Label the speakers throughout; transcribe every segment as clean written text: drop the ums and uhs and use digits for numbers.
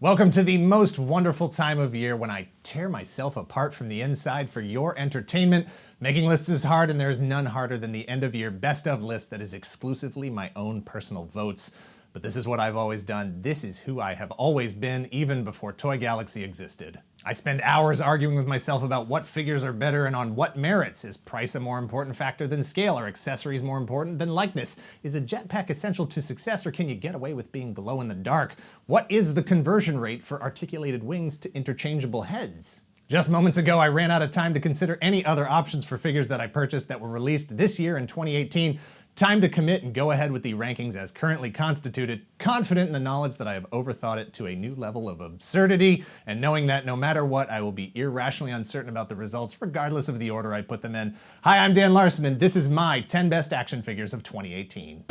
Speaker 1: Welcome to the most wonderful time of year when I tear myself apart from the inside for your entertainment. Making lists is hard, and there is none harder than the end of year best of list that is exclusively my own personal votes. But this is what I've always done. This is who I have always been, even before Toy Galaxy existed. I spend hours arguing with myself about what figures are better and on what merits. Is price a more important factor than scale? Are accessories more important than likeness? Is a jetpack essential to success, or can you get away with being glow in the dark? What is the conversion rate for articulated wings to interchangeable heads? Just moments ago, I ran out of time to consider any other options for figures that I purchased that were released this year in 2018. Time to commit and go ahead with the rankings as currently constituted, confident in the knowledge that I have overthought it to a new level of absurdity, and knowing that no matter what, I will be irrationally uncertain about the results regardless of the order I put them in. Hi, I'm Dan Larson, and this is my 10 best action figures of 2018.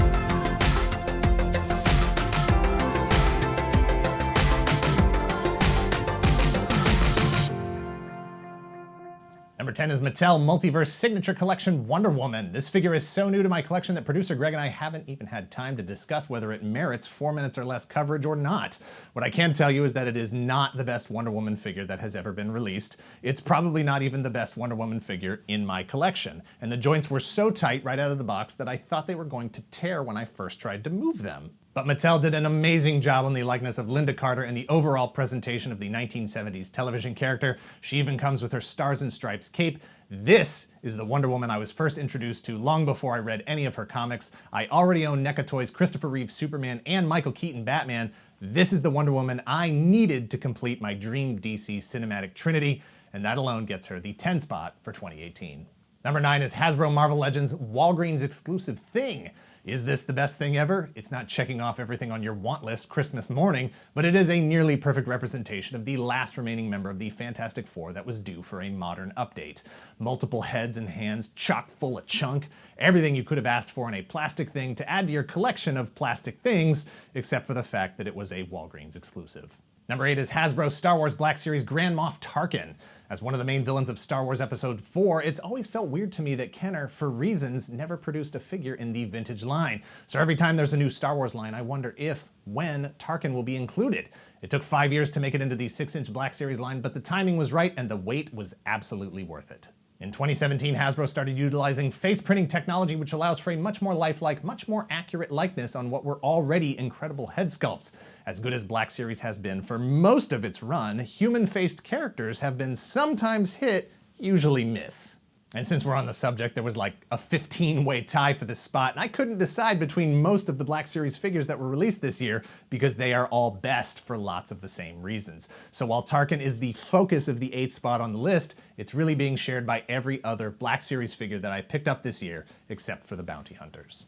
Speaker 1: Number 10 is Mattel Multiverse Signature Collection Wonder Woman. This figure is so new to my collection that producer Greg and I haven't even had time to discuss whether it merits 4 minutes or less coverage or not. What I can tell you is that it is not the best Wonder Woman figure that has ever been released. It's probably not even the best Wonder Woman figure in my collection. And the joints were so tight right out of the box that I thought they were going to tear when I first tried to move them. But Mattel did an amazing job on the likeness of Linda Carter and the overall presentation of the 1970s television character. She even comes with her Stars and Stripes cape. This is the Wonder Woman I was first introduced to long before I read any of her comics. I already own NECA Toys Christopher Reeve Superman and Michael Keaton Batman. This is the Wonder Woman I needed to complete my dream DC cinematic trinity, and that alone gets her the 10 spot for 2018. Number 9 is Hasbro Marvel Legends Walgreens exclusive Thing. Is this the best thing ever? It's not checking off everything on your want list Christmas morning, but it is a nearly perfect representation of the last remaining member of the Fantastic Four that was due for a modern update. Multiple heads and hands, chock full of chunk, everything you could have asked for in a plastic thing to add to your collection of plastic things, except for the fact that it was a Walgreens exclusive. Number 8 is Hasbro Star Wars Black Series Grand Moff Tarkin. As one of the main villains of Star Wars Episode 4, it's always felt weird to me that Kenner, for reasons, never produced a figure in the vintage line. So every time there's a new Star Wars line, I wonder if, when, Tarkin will be included. It took 5 years to make it into the 6-inch Black Series line, but the timing was right and the wait was absolutely worth it. In 2017, Hasbro started utilizing face printing technology, which allows for a much more lifelike, much more accurate likeness on what were already incredible head sculpts. As good as Black Series has been for most of its run, human-faced characters have been sometimes hit, usually miss. And since we're on the subject, there was like a 15-way tie for this spot, and I couldn't decide between most of the Black Series figures that were released this year because they are all best for lots of the same reasons. So while Tarkin is the focus of the 8th spot on the list, it's really being shared by every other Black Series figure that I picked up this year, except for the Bounty Hunters.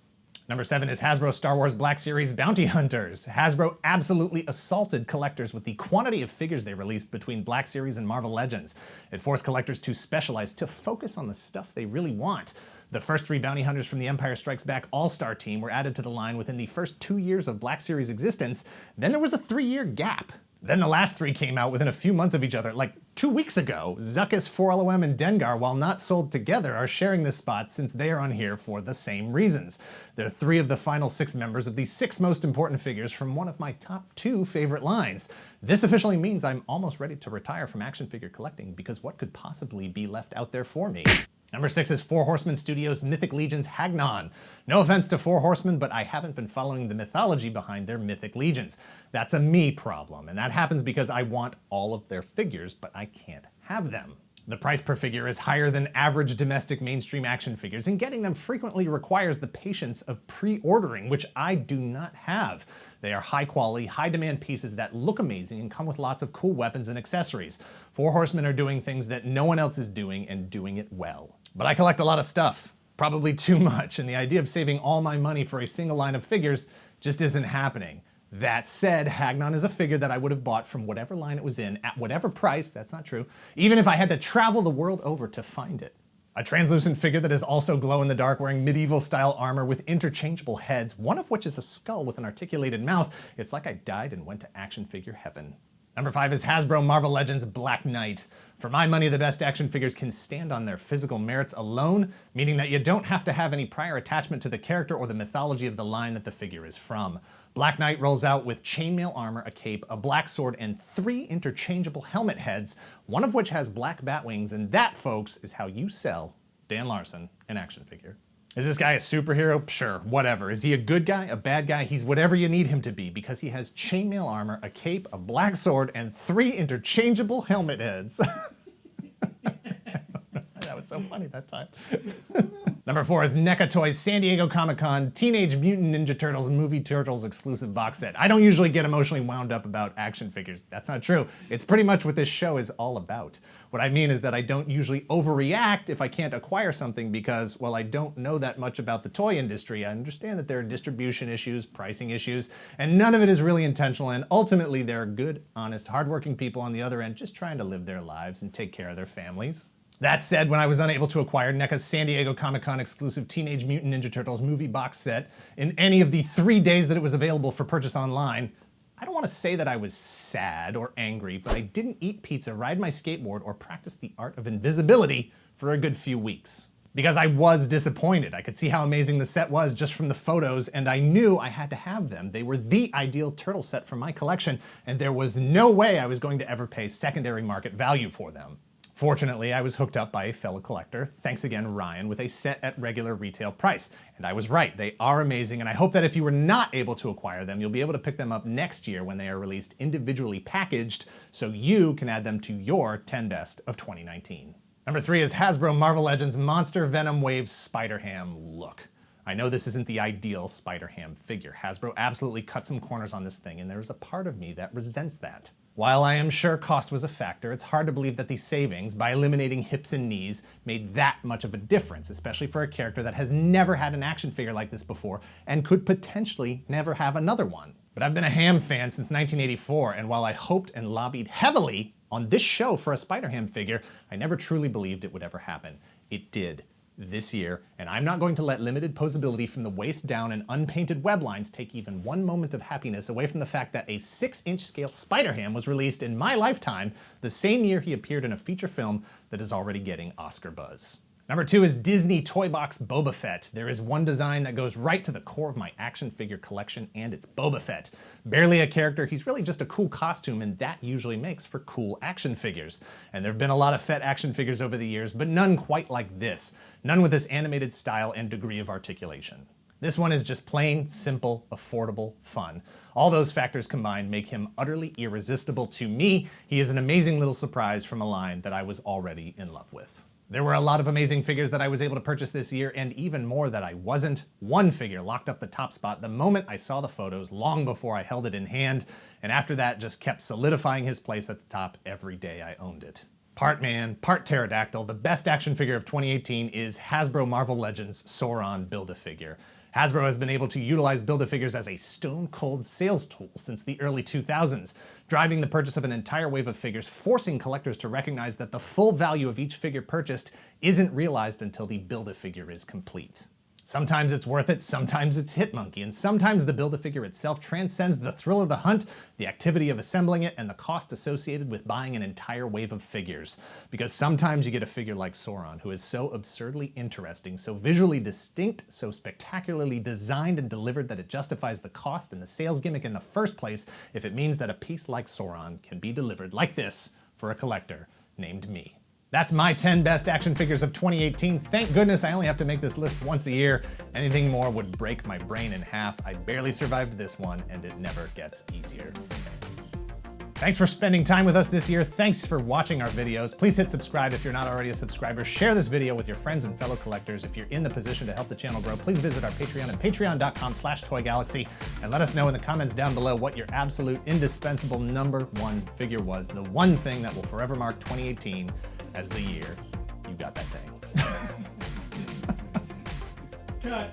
Speaker 1: Number 7 is Hasbro Star Wars Black Series Bounty Hunters. Hasbro absolutely assaulted collectors with the quantity of figures they released between Black Series and Marvel Legends. It forced collectors to specialize, to focus on the stuff they really want. The first 3 Bounty Hunters from the Empire Strikes Back All-Star team were added to the line within the first 2 years of Black Series existence. Then there was a 3-year gap. Then the last 3 came out within a few months of each other, like 2 weeks ago. Zuckuss, 4LOM, and Dengar, while not sold together, are sharing this spot since they are on here for the same reasons. They're 3 of the final 6 members of the 6 most important figures from one of my top 2 favorite lines. This officially means I'm almost ready to retire from action figure collecting, because what could possibly be left out there for me? Number 6 is 4 Horsemen Studios Mythic Legions Hagnon. No offense to 4 Horsemen, but I haven't been following the mythology behind their Mythic Legions. That's a me problem, and that happens because I want all of their figures, but I can't have them. The price per figure is higher than average domestic mainstream action figures, and getting them frequently requires the patience of pre-ordering, which I do not have. They are high quality, high demand pieces that look amazing and come with lots of cool weapons and accessories. 4 Horsemen are doing things that no one else is doing, and doing it well. But I collect a lot of stuff, probably too much, and the idea of saving all my money for a single line of figures just isn't happening. That said, Hagnon is a figure that I would have bought from whatever line it was in, at whatever price, that's not true, even if I had to travel the world over to find it. A translucent figure that is also glow-in-the-dark, wearing medieval-style armor with interchangeable heads, one of which is a skull with an articulated mouth. It's like I died and went to action figure heaven. Number 5 is Hasbro Marvel Legends Black Knight. For my money, the best action figures can stand on their physical merits alone, meaning that you don't have to have any prior attachment to the character or the mythology of the line that the figure is from. Black Knight rolls out with chainmail armor, a cape, a black sword, and 3 interchangeable helmet heads, one of which has black bat wings, and that, folks, is how you sell Dan Larson an action figure. Is this guy a superhero? Sure, whatever. Is he a good guy, a bad guy? He's whatever you need him to be because he has chainmail armor, a cape, a black sword, and 3 interchangeable helmet heads. That was so funny that time. Number 4 is NECA Toys San Diego Comic-Con Teenage Mutant Ninja Turtles Movie Turtles exclusive box set. I don't usually get emotionally wound up about action figures. That's not true. It's pretty much what this show is all about. What I mean is that I don't usually overreact if I can't acquire something because, well, I don't know that much about the toy industry. I understand that there are distribution issues, pricing issues, and none of it is really intentional, and ultimately there are good, honest, hardworking people on the other end just trying to live their lives and take care of their families. That said, when I was unable to acquire NECA's San Diego Comic-Con exclusive Teenage Mutant Ninja Turtles movie box set in any of the 3 days that it was available for purchase online, I don't want to say that I was sad or angry, but I didn't eat pizza, ride my skateboard, or practice the art of invisibility for a good few weeks. Because I was disappointed. I could see how amazing the set was just from the photos, and I knew I had to have them. They were the ideal turtle set for my collection, and there was no way I was going to ever pay secondary market value for them. Fortunately, I was hooked up by a fellow collector, thanks again Ryan, with a set at regular retail price. And I was right, they are amazing, and I hope that if you were not able to acquire them, you'll be able to pick them up next year when they are released individually packaged, so you can add them to your 10 best of 2019. Number 3 is Hasbro Marvel Legends Monster Venom Wave Spider-Ham look. I know this isn't the ideal Spider-Ham figure. Hasbro absolutely cut some corners on this thing, and there's a part of me that resents that. While I am sure cost was a factor, it's hard to believe that the savings, by eliminating hips and knees, made that much of a difference, especially for a character that has never had an action figure like this before and could potentially never have another one. But I've been a Ham fan since 1984, and while I hoped and lobbied heavily on this show for a Spider-Ham figure, I never truly believed it would ever happen. It did. This year, and I'm not going to let limited posability from the waist down and unpainted web lines take even one moment of happiness away from the fact that a 6-inch scale Spider-Ham was released in my lifetime the same year he appeared in a feature film that is already getting Oscar buzz. Number 2 is Disney Toy Box Boba Fett. There is one design that goes right to the core of my action figure collection, and it's Boba Fett. Barely a character, he's really just a cool costume, and that usually makes for cool action figures. And there have been a lot of Fett action figures over the years, but none quite like this. None with this animated style and degree of articulation. This one is just plain, simple, affordable fun. All those factors combined make him utterly irresistible to me. He is an amazing little surprise from a line that I was already in love with. There were a lot of amazing figures that I was able to purchase this year, and even more that I wasn't. One figure locked up the top spot the moment I saw the photos, long before I held it in hand, and after that just kept solidifying his place at the top every day I owned it. Part man, part pterodactyl, the best action figure of 2018 is Hasbro Marvel Legends Sauron Build-A-Figure. Hasbro has been able to utilize Build-A-Figures as a stone-cold sales tool since the early 2000s, driving the purchase of an entire wave of figures, forcing collectors to recognize that the full value of each figure purchased isn't realized until the Build-A-Figure is complete. Sometimes it's worth it, sometimes it's Hitmonkey, and sometimes the Build-A-Figure itself transcends the thrill of the hunt, the activity of assembling it, and the cost associated with buying an entire wave of figures. Because sometimes you get a figure like Sauron, who is so absurdly interesting, so visually distinct, so spectacularly designed and delivered that it justifies the cost and the sales gimmick in the first place if it means that a piece like Sauron can be delivered like this for a collector named me. That's my 10 best action figures of 2018. Thank goodness I only have to make this list once a year. Anything more would break my brain in half. I barely survived this one, and it never gets easier. Thanks for spending time with us this year. Thanks for watching our videos. Please hit subscribe if you're not already a subscriber. Share this video with your friends and fellow collectors. If you're in the position to help the channel grow, please visit our Patreon at patreon.com/toygalaxy and let us know in the comments down below what your absolute indispensable #1 figure was. The one thing that will forever mark 2018 as the year you got that thing.
Speaker 2: Cut.